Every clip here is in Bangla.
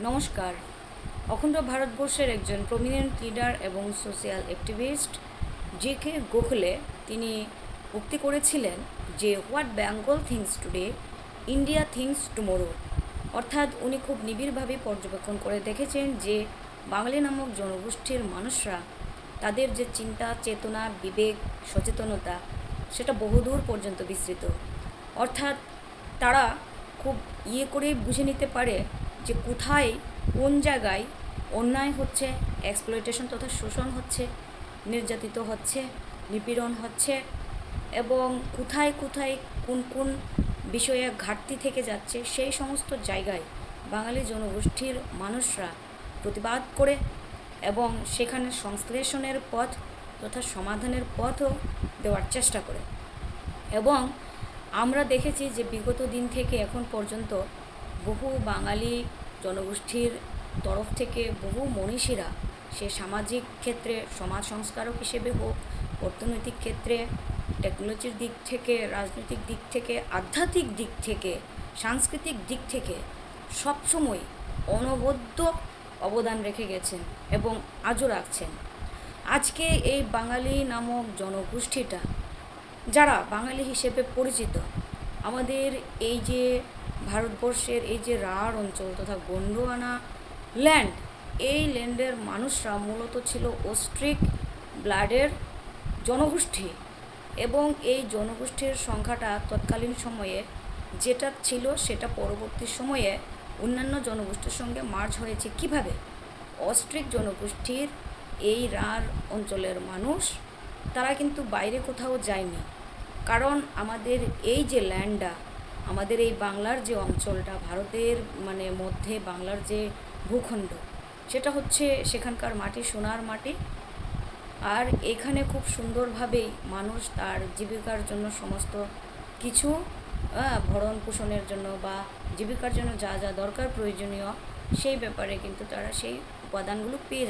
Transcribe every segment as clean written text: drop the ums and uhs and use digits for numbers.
নমস্কার। অখণ্ড ভারতবর্ষের একজন প্রমিনেন্ট লিডার এবং সোশ্যাল অ্যাক্টিভিস্ট জি.কে গোখলে তিনি উক্তি করেছিলেন যে what Bengal things today India things tomorrow. অর্থাৎ উনি খুব নিবিড়ভাবে পর্যবেক্ষণ করে দেখেছেন যে বাঙালি নামক জনগোষ্ঠীর মানুষরা তাদের যে চিন্তা চেতনা বিবেক সচেতনতা সেটা বহুদূর পর্যন্ত বিস্তৃত। অর্থাৎ তারা খুব করে বুঝে নিতে পারে যে কোথায় কোন জায়গায় অন্যায় হচ্ছে, এক্সপ্লয়টেশন তথা শোষণ হচ্ছে, নির্যাতিত হচ্ছে, নিপীড়ন হচ্ছে এবং কোথায় কোথায় কোন কোন বিষয়ে ঘাটতি থেকে যাচ্ছে, সেই সমস্ত জায়গায় বাঙালি জনগোষ্ঠীর মানুষরা প্রতিবাদ করে এবং সেখানে সংশ্লেষণের পথ তথা সমাধানের পথও দেওয়ার চেষ্টা করে। এবং আমরা দেখেছি যে বিগত দিন থেকে এখন পর্যন্ত বহু বাঙালি জনগোষ্ঠীর তরফ থেকে বহু মনীষীরা সে সামাজিক ক্ষেত্রে সমাজ সংস্কারক হিসেবে হোক, অর্থনৈতিক ক্ষেত্রে, টেকনোলজির দিক থেকে, রাজনৈতিক দিক থেকে, আধ্যাত্মিক দিক থেকে, সাংস্কৃতিক দিক থেকে সবসময় অনবদ্য অবদান রেখে গেছেন এবং আজও রাখছেন। আজকে এই বাঙালি নামক জনগোষ্ঠীটা যারা বাঙালি হিসেবে পরিচিত, আমাদের এই যে ভারতবর্ষের এই যে রাঢ় অঞ্চল তথা গন্ডোয়ানা ল্যান্ড, এই ল্যান্ডের মানুষরা মূলত ছিল অস্ট্রিক ব্লাডের জনগোষ্ঠী এবং এই জনগোষ্ঠীর সংখ্যাটা তৎকালীন সময়ে যেটা ছিল সেটা পরবর্তী সময়ে অন্যান্য জনগোষ্ঠীর সঙ্গে মার্জ হয়েছে। কিভাবে? অস্ট্রিক জনগোষ্ঠীর এই রাঢ় অঞ্চলের মানুষ তারা কিন্তু বাইরে কোথাও যায়নি, কারণ আমাদের এই যে ল্যান্ডটা, আমাদের এই বাংলার যে অঞ্চলটা, ভারতের মধ্যে বাংলার যে ভূখণ্ড, সেটা হচ্ছে সেখানকার মাটি সোনার মাটি। আর এখানে খুব সুন্দরভাবেই মানুষ তার জীবিকার জন্য সমস্ত কিছু ভরণ পোষণের জন্য বা জীবিকার জন্য যা যা দরকার প্রয়োজনীয় সেই ব্যাপারে কিন্তু তারা সেই উপাদানগুলো পেয়ে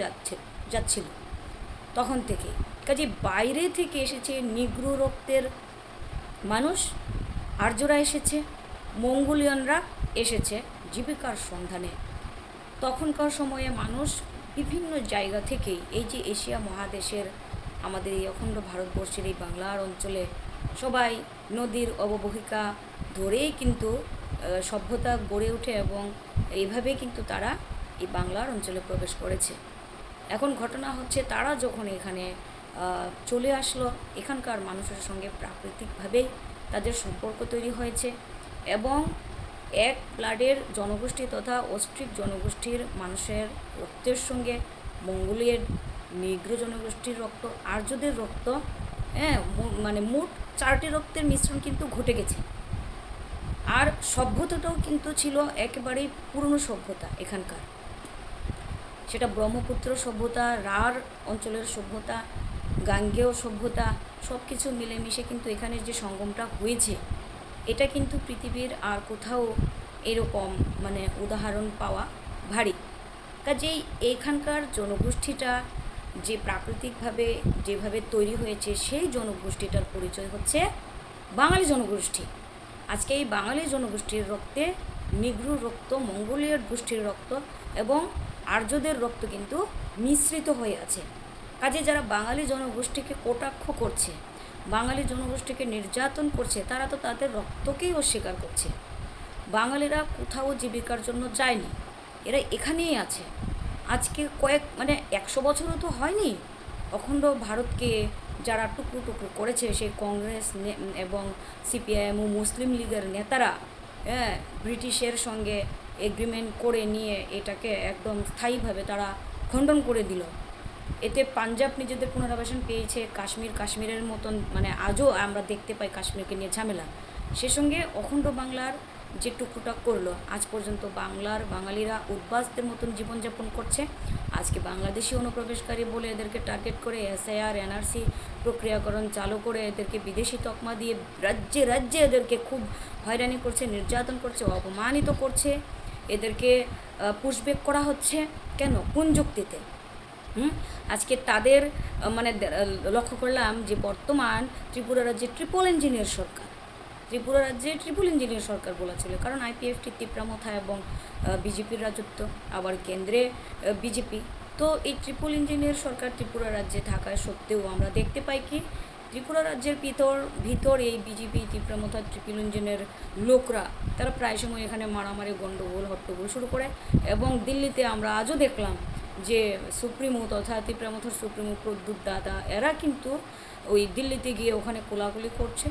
যাচ্ছিল তখন থেকে। কাজে বাইরে থেকে এসেছে নিগ্রো রক্তের মানুষ, আর্যরা এসেছে, মঙ্গোলিয়ানরা এসেছে জীবিকার সন্ধানে। তখনকার সময়ে মানুষ বিভিন্ন জায়গা থেকেই এই যে এশিয়া মহাদেশের আমাদের এই অখণ্ড ভারতবর্ষের এই বাংলার অঞ্চলে সবাই নদীর অববাহিকা ধরেই কিন্তু সভ্যতা গড়ে ওঠে এবং এইভাবেই কিন্তু তারা এই বাংলার অঞ্চলে প্রবেশ করেছে। এখন ঘটনা হচ্ছে তারা যখন এখানে চলে আসলো, এখানকার মানুষের সঙ্গে প্রাকৃতিকভাবেই তাদের সম্পর্ক তৈরি হয়েছে এবং এক ব্লাডের জনগোষ্ঠী তথা অস্ট্রিক জনগোষ্ঠীর মানুষের রক্তের সঙ্গে মঙ্গোলিয়ার নিগ্রো জনগোষ্ঠীর রক্ত, আর্যদের রক্ত, মোট 4টি রক্তের মিশ্রণ কিন্তু ঘটে গেছে। আর সভ্যতাটাও কিন্তু ছিল একেবারেই পুরনো সভ্যতা এখানকার, সেটা ব্রহ্মপুত্র সভ্যতা, রাঢ় অঞ্চলের সভ্যতা, গাঙ্গেয় সভ্যতা, সব কিছু মিলেমিশে কিন্তু এখানে যে সঙ্গমটা হয়েছে, এটা কিন্তু পৃথিবীর আর কোথাও এরকম উদাহরণ পাওয়া ভারী। কাজেই এইখানকার জনগোষ্ঠীটা যে প্রাকৃতিকভাবে যেভাবে তৈরি হয়েছে, সেই জনগোষ্ঠীটার পরিচয় হচ্ছে বাঙালি জনগোষ্ঠী। আজকে এই বাঙালি জনগোষ্ঠীর রক্তে নিগ্রো রক্ত, মঙ্গোলিয়ার গোষ্ঠীর রক্ত এবং আর্যদের রক্ত কিন্তু মিশ্রিত হয়ে আছে। কাজে যারা বাঙালি জনগোষ্ঠীকে কটাক্ষ করছে, বাঙালি জনগোষ্ঠীকে নির্যাতন করছে, তারা তো তাদের রক্তকেই অস্বীকার করছে। বাঙালিরা কোথাও জীবিকার জন্য যায়নি, এরা এখানেই আছে। আজকে 100 বছরও তো হয়নি অখণ্ড ভারতকে যারা টুকরো টুকরো করেছে, সেই কংগ্রেস এবং সিপিআইএম ও মুসলিম লীগের নেতারা ব্রিটিশের সঙ্গে এগ্রিমেন্ট করে নিয়ে এটাকে একদম স্থায়ীভাবে তারা খণ্ডন করে দিল। এতে পাঞ্জাব নিজেদের পুনরাবাসন পেয়েছে, কাশ্মীরের মতন আজও আমরা দেখতে পাই কাশ্মীরকে নিয়ে ঝামেলা। সে সঙ্গে অখণ্ড বাংলার যে টুকরোটা করলো, আজ পর্যন্ত বাঙালিরা উদ্বাস্তের মতন জীবনযাপন করছে। আজকে বাংলাদেশি অনুপ্রবেশকারী বলে এদেরকে টার্গেট করে এসআইআর এনআরসি প্রক্রিয়াকরণ চালু করে এদেরকে বিদেশি তকমা দিয়ে রাজ্যে রাজ্যে এদেরকে খুব হয়রানি করছে, নির্যাতন করছে, অপমানিত করছে, এদেরকে পুশব্যাক করা হচ্ছে। কেন? কোন যুক্তিতে? আজকে তাদের লক্ষ্য করলাম যে বর্তমান ত্রিপুরা রাজ্যে ট্রিপল ইঞ্জিনের সরকার, ত্রিপুরা রাজ্যে ট্রিপল ইঞ্জিনের সরকার বলা ছিল, কারণ আইপিএফটি তিপ্রামথা এবং বিজেপির রাজত্ব, আবার কেন্দ্রে বিজেপি। তো এই ট্রিপল ইঞ্জিনের সরকার ত্রিপুরা রাজ্যে থাকা সত্ত্বেও আমরা দেখতে পাই কি ত্রিপুরা রাজ্যের ভিতর এই বিজেপি তিপ্রামথা ট্রিপল ইঞ্জিনের লোকরা তারা প্রায় সময় এখানে মারামারি গণ্ডগোল হট্টগোল শুরু করে। এবং দিল্লিতে আমরা আজও দেখলাম যে সুপ্রিমো তথা তিপ্রামথার সুপ্রিমো প্রদ্যুৎ দাদা এরা কিন্তু ওই দিল্লিতে গিয়ে ওখানে কোলাকুলি করছে,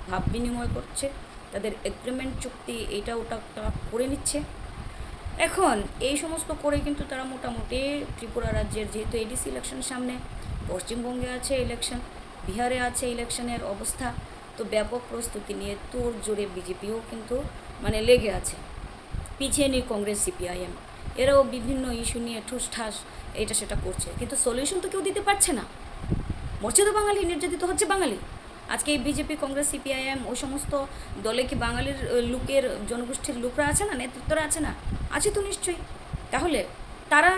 ভাব বিনিময় করছে, তাদের এগ্রিমেন্ট চুক্তি এটা ওটা তারা করে নিচ্ছে। এখন এই সমস্ত করে কিন্তু তারা মোটামুটি ত্রিপুরা রাজ্যের যেহেতু এডিসি ইলেকশন সামনে, পশ্চিমবঙ্গে আছে ইলেকশন, বিহারে আছে ইলেকশনের অবস্থা, তো ব্যাপক প্রস্তুতি নিয়ে তোর জোরে বিজেপিও কিন্তু মানে লেগে আছে, পিছিয়ে নেই কংগ্রেস সিপিআইএম, এরাও বিভিন্ন ইস্যু নিয়ে ঠুসঠাস এটা সেটা করছে, কিন্তু সলিউশন তো কেউ দিতে পারছে না। মরছে তো বাঙালি, নির্যাতিত হচ্ছে বাঙালি। আজকে এই বিজেপি কংগ্রেস সিপিআইএম ওই সমস্ত দলে কি বাঙালির লোকের জনগোষ্ঠীর লোকরা আছে না, নেতৃত্বরা আছে না? আছে তো নিশ্চয়ই। তাহলে তারা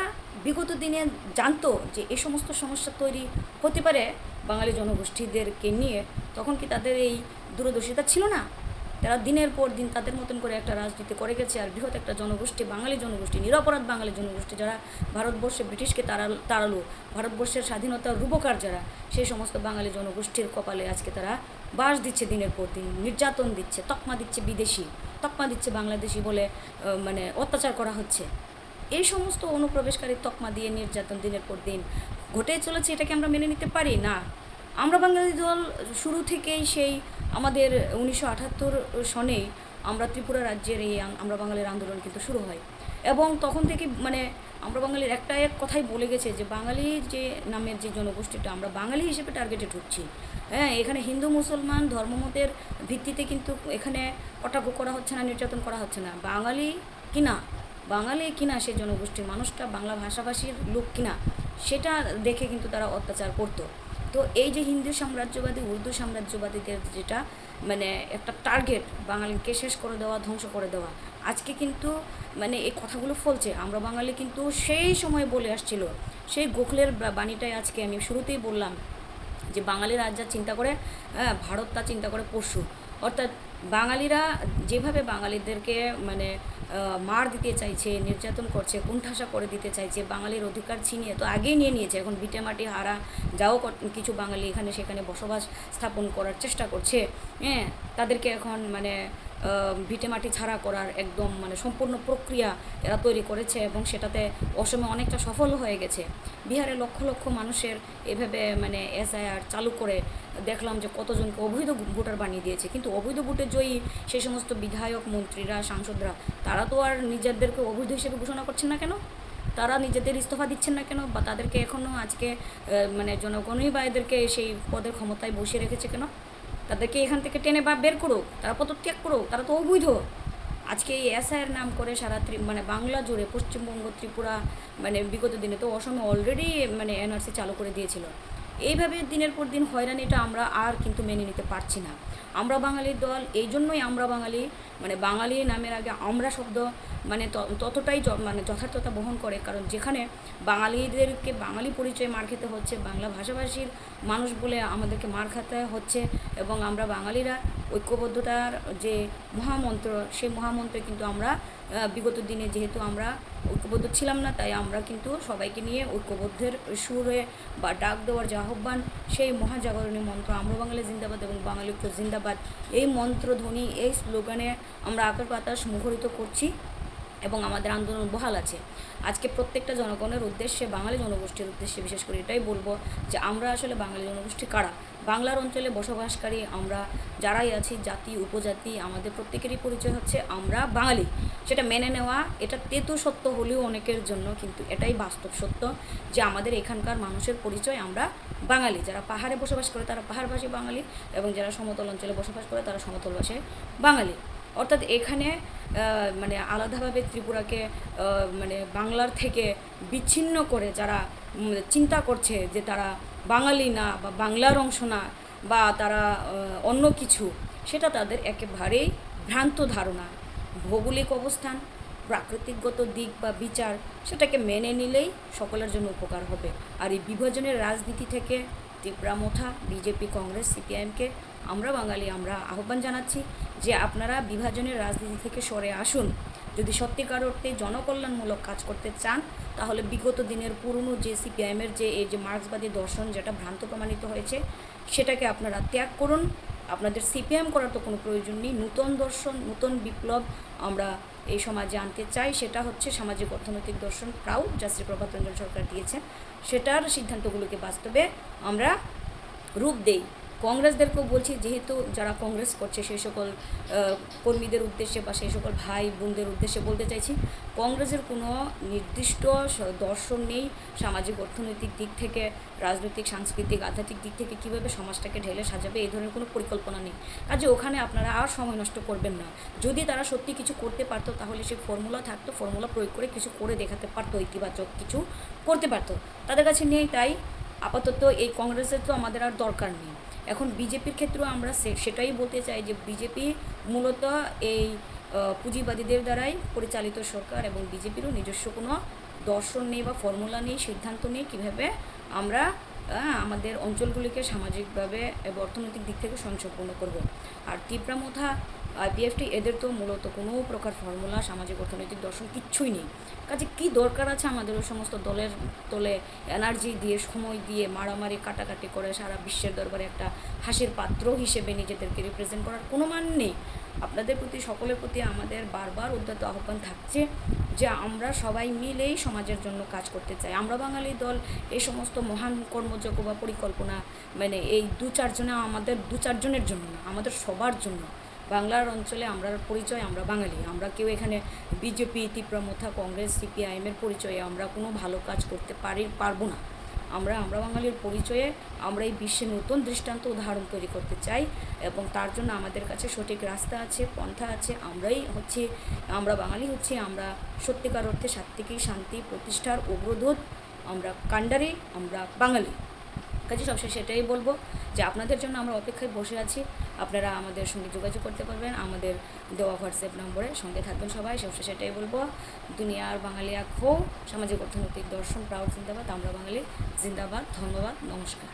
বিগত দিনে জানতো যে এই সমস্ত সমস্যা তৈরি হতে পারে বাঙালি জনগোষ্ঠীদেরকে নিয়ে, তখন কি তাদের এই দূরদর্শিতা ছিল না? তারা দিনের পর দিন তাদের মতন করে একটা রাজনীতি করে গেছে। আর বৃহৎ একটা জনগোষ্ঠী, বাঙালি জনগোষ্ঠী, নিরপরাধ বাঙালি জনগোষ্ঠী, যারা ভারতবর্ষে ব্রিটিশকে তাড়ালো, ভারতবর্ষের স্বাধীনতার রূপকার যারা, সেই সমস্ত বাঙালি জনগোষ্ঠীর কপালে আজকে তারা বাস দিচ্ছে, দিনের পর দিন নির্যাতন দিচ্ছে, তকমা দিচ্ছে বিদেশি, তকমা দিচ্ছে বাংলাদেশি বলে মানে অত্যাচার করা হচ্ছে। এই সমস্ত অনুপ্রবেশকারী তকমা দিয়ে নির্যাতন দিনের পর দিন ঘটে চলেছে, এটাকে আমরা মেনে নিতে পারি না। আমরা বাঙালি দল শুরু থেকেই সেই আমাদের 1978 সনেই আমরা ত্রিপুরা রাজ্যের এই আমরা বাঙালির আন্দোলন কিন্তু শুরু হয়, এবং তখন থেকে মানে আমরা বাঙালির এক কথাই বলে গেছে যে বাঙালি যে নামের যে জনগোষ্ঠীটা, আমরা বাঙালি হিসেবে টার্গেটে ঢুকছি। হ্যাঁ, এখানে হিন্দু মুসলমান ধর্মমতের ভিত্তিতে কিন্তু এখানে কটাক্ষ করা হচ্ছে না, নির্যাতন করা হচ্ছে না। বাঙালি কিনা সেই জনগোষ্ঠীর মানুষটা বাংলা ভাষাভাষীর লোক কিনা সেটা দেখে কিন্তু তারা অত্যাচার করতো। তো এই যে হিন্দু সাম্রাজ্যবাদী, উর্দু সাম্রাজ্যবাদীদের যেটা মানে একটা টার্গেট, বাঙালিকে শেষ করে দেওয়া, ধ্বংস করে দেওয়া, আজকে কিন্তু মানে এই কথাগুলো ফলছে। আমরা বাঙালি কিন্তু সেই সময় বলে আসছিল, সেই গোখলের বাণীটাই আজকে আমি শুরুতেই বললাম যে বাঙালিরা আজ যা চিন্তা করে, ভারত তা চিন্তা করে পরশু। অর্থাৎ বাঙালিরা যেভাবে বাঙালিদেরকে মানে মার দিতে চাইছে, নির্যাতন করছে, কুণ্ঠাসা করে দিতে চাইছে, বাঙালির অধিকার ছিনিয়ে তো আগেই নিয়ে নিয়েছে। এখন ভিটেমাটি হারা যাও কিছু বাঙালি এখানে সেখানে বসবাস স্থাপন করার চেষ্টা করছে। হ্যাঁ, তাদেরকে এখন মানে ভিটেমাটি ছাড়া করার একদম মানে সম্পূর্ণ প্রক্রিয়া এরা তৈরি করেছে, এবং সেটাতে অসমে অনেকটা সফল হয়ে গেছে। বিহারে লক্ষ লক্ষ মানুষের এভাবে মানে এসআইআর চালু করে দেখলাম যে কতজনকে অবৈধ ভোটার বানিয়ে দিয়েছে। কিন্তু অবৈধ ভোটে জয়ী সেই সমস্ত বিধায়ক, মন্ত্রীরা, সাংসদরা তারা তো আর নিজেদেরকে অবৈধ হিসেবে ঘোষণা করছেন না কেন? তারা নিজেদের ইস্তফা দিচ্ছেন না কেন? বা তাদেরকে এখনও আজকে মানে জনগণই বা এদেরকে সেই পদের ক্ষমতায় বসিয়ে রেখেছে কেন? তাদেরকে এখান থেকে টেনে বা বের করুক, তারা পদত্যাগ করুক, তারা তো অবৈধ। আজকে এই এসআইয়ের নাম করে সারা মানে বাংলা জুড়ে, পশ্চিমবঙ্গ, ত্রিপুরা, মানে বিগত দিনে তো অসমে অলরেডি মানে এনআরসি চালু করে দিয়েছিল। এইভাবে দিনের পর দিন হয়রানিটা আমরা আর কিন্তু মেনে নিতে পারছি না। আমরা বাঙালির দল, এই জন্যই আমরা বাঙালি, মানে বাঙালি নামের আগে আমরা শব্দ মানে ততটাই মানে যথার্থতা বহন করে, কারণ যেখানে বাঙালিদেরকে বাঙালি পরিচয় মার খেতে হচ্ছে, বাংলা ভাষাভাষীর মানুষ বলে আমাদেরকে মার খেতে হচ্ছে, এবং আমরা বাঙালিরা ঐক্যবদ্ধতার যে মহামন্ত্র, সেই মহামন্ত্রে কিন্তু আমরা বিগত দিনে যেহেতু আমরা ঐক্যবদ্ধ ছিলাম না, তাই আমরা কিন্তু সবাইকে নিয়ে ঐক্যবদ্ধের সুরে বা ডাক দেওয়ার যে আহ্বান, সেই মহাজাগরণী মন্ত্র আমরা বাঙালি জিন্দাবাদ এবং বাঙালি ঐক্য জিন্দাবাদ, এই মন্ত্রধ্বনি, এই স্লোগানে আমরা আকাশ বাতাস মুখরিত করছি এবং আমাদের আন্দোলন বহাল আছে। আজকে প্রত্যেকটা জনগণের উদ্দেশ্যে, বাঙালি জনগোষ্ঠীর উদ্দেশ্যে বিশেষ করে এটাই বলবো যে আমরা আসলে বাঙালি জনগোষ্ঠী কারা, বাংলার অঞ্চলে বসবাসকারী আমরা যারাই আছি, জাতি উপজাতি, আমাদের প্রত্যেকেরই পরিচয় হচ্ছে আমরা বাঙালি। সেটা মেনে নেওয়া এটা তেতু সত্য হলেও অনেকের জন্য কিন্তু এটাই বাস্তব সত্য যে আমাদের এখানকার মানুষের পরিচয় আমরা বাঙালি। যারা পাহাড়ে বসবাস করে তারা পাহাড়বাসী বাঙালি, এবং যারা সমতল অঞ্চলে বসবাস করে তারা সমতলবাসী বাঙালি। অর্থাৎ এখানে মানে আলাদাভাবে ত্রিপুরাকে মানে বাংলার থেকে বিচ্ছিন্ন করে যারা চিন্তা করছে যে তারা বাঙালি না বা বাংলার অংশ না বা তারা অন্য কিছু, সেটা তাদের একেবারেই ভ্রান্ত ধারণা। ভৌগোলিক অবস্থান, প্রাকৃতিকগত দিক বা বিচার, সেটাকে মেনে নিলেই সকলের জন্য উপকার হবে। আর এই বিভাজনের রাজনীতি থেকে তিপ্রামথা, বিজেপি, কংগ্রেস, সিপিআইএমকে আমরা বাঙালি আমরা আহ্বান জানাচ্ছি যে আপনারা বিভাজনের রাজনীতি থেকে সরে আসুন। যদি সত্যিকার অর্থে জনকল্যাণমূলক কাজ করতে চান তাহলে বিগত দিনের পুরনো যে সিপিআইএমের যে এই যে মার্ক্সবাদী দর্শন যেটা ভ্রান্ত প্রমাণিত হয়েছে সেটাকে আপনারা ত্যাগ করুন। আপনাদের সিপিএম করার তো কোনো প্রয়োজন নেই। নূতন দর্শন, নূতন বিপ্লব আমরা এই সমাজে আনতে চাই। সেটা হচ্ছে সামাজিক অর্থনৈতিক দর্শন প্রাউড যা শ্রী প্রভাত রঞ্জন সরকার দিয়েছেন, সেটার সিদ্ধান্তগুলোকে বাস্তবে আমরা রূপ দেই। কংগ্রেসদেরকেও বলছি, যেহেতু যারা কংগ্রেস করছে সেই সকল কর্মীদের উদ্দেশ্যে বা সেই সকল ভাই বোনদের উদ্দেশ্যে বলতে চাইছি, কংগ্রেসের কোনো নির্দিষ্ট দর্শন নেই সামাজিক অর্থনৈতিক দিক থেকে, রাজনৈতিক, সাংস্কৃতিক, আধ্যাত্মিক দিক থেকে কীভাবে সমাজটাকে ঢেলে সাজাবে এই ধরনের কোনো পরিকল্পনা নেই। কাজে ওখানে আপনারা আর সময় নষ্ট করবেন না। যদি তারা সত্যি কিছু করতে পারতো তাহলে সেই ফর্মুলা থাকতো, ফর্মুলা প্রয়োগ করে কিছু করে দেখাতে পারতো, ইতিবাচক কিছু করতে পারতো। তাদের কাছে নেই, তাই আপাতত এই কংগ্রেসের তো আমাদের আর দরকার নেই। এখন বিজেপির ক্ষেত্রেও আমরা সেটাই বলতে চাই যে বিজেপি মূলত এই পুঁজিবাদীদের দ্বারাই পরিচালিত সরকার, এবং বিজেপিরও নিজস্ব কোনো দর্শন নেই বা ফর্মুলা নেই, সিদ্ধান্ত নেই কীভাবে আমরা আমাদের অঞ্চলগুলিকে সামাজিকভাবে এবং অর্থনৈতিক দিক থেকে স্বয়ংসম্পূর্ণ করব। আর তিপ্রামথা, আইপিএফটি এদের তো মূলত কোনো প্রকার ফর্মুলা, সামাজিক অর্থনৈতিক দর্শন কিচ্ছুই নেই। কাজে কী দরকার আছে আমাদের ওই সমস্ত দলের তলে এনার্জি দিয়ে, সময় দিয়ে, মারামারি কাটাকাটি করে সারা বিশ্বের দরবারে একটা হাসির পাত্র হিসেবে নিজেদেরকে রিপ্রেজেন্ট করার কোনো মান নেই। আপনাদের প্রতি, সকলের প্রতি আমাদের বারবার উদ্যত আহ্বান থাকছে যে আমরা সবাই মিলেই সমাজের জন্য কাজ করতে চাই। আমরা বাঙালি দল এই সমস্ত মহান কর্মযজ্ঞ বা পরিকল্পনা মানে এই আমাদের দু চারজনের জন্য না, আমাদের সবার জন্য। বাংলার অঞ্চলে আমরা পরিচয়, আমরা বাঙালি। আমরা কেউ এখানে বিজেপি, তিপ্রামথা, কংগ্রেস, সিপিআইএমের পরিচয়ে আমরা কোনো ভালো কাজ করতে পারবো না। আমরা বাঙালির পরিচয়ে আমরা এই বিশ্বে নতুন দৃষ্টান্ত, উদাহরণ তৈরি করতে চাই, এবং তার জন্য আমাদের কাছে সঠিক রাস্তা আছে, পন্থা আছে। আমরা বাঙালি হচ্ছি, আমরা সত্যিকার অর্থে সাত্ত্বিকী শান্তি প্রতিষ্ঠার অগ্রদূত, আমরা কাণ্ডারি, আমরা বাঙালি। কাজে সবশেষে সেটাই বলবো যে আপনাদের জন্য আমরা অপেক্ষায় বসে আছি। আপনারা আমাদের সঙ্গে যোগাযোগ করতে পারবেন আমাদের দেওয়া হোয়াটসঅ্যাপ নম্বরে। সঙ্গে থাকবেন সবাই। সবশেষে সেটাই বলবো, দুনিয়ার বাঙালি এক হো, সামাজিক অর্থনৈতিক দর্শন প্রাউড জিন্দাবাদ, আমরা বাঙালি জিন্দাবাদ। ধন্যবাদ, নমস্কার।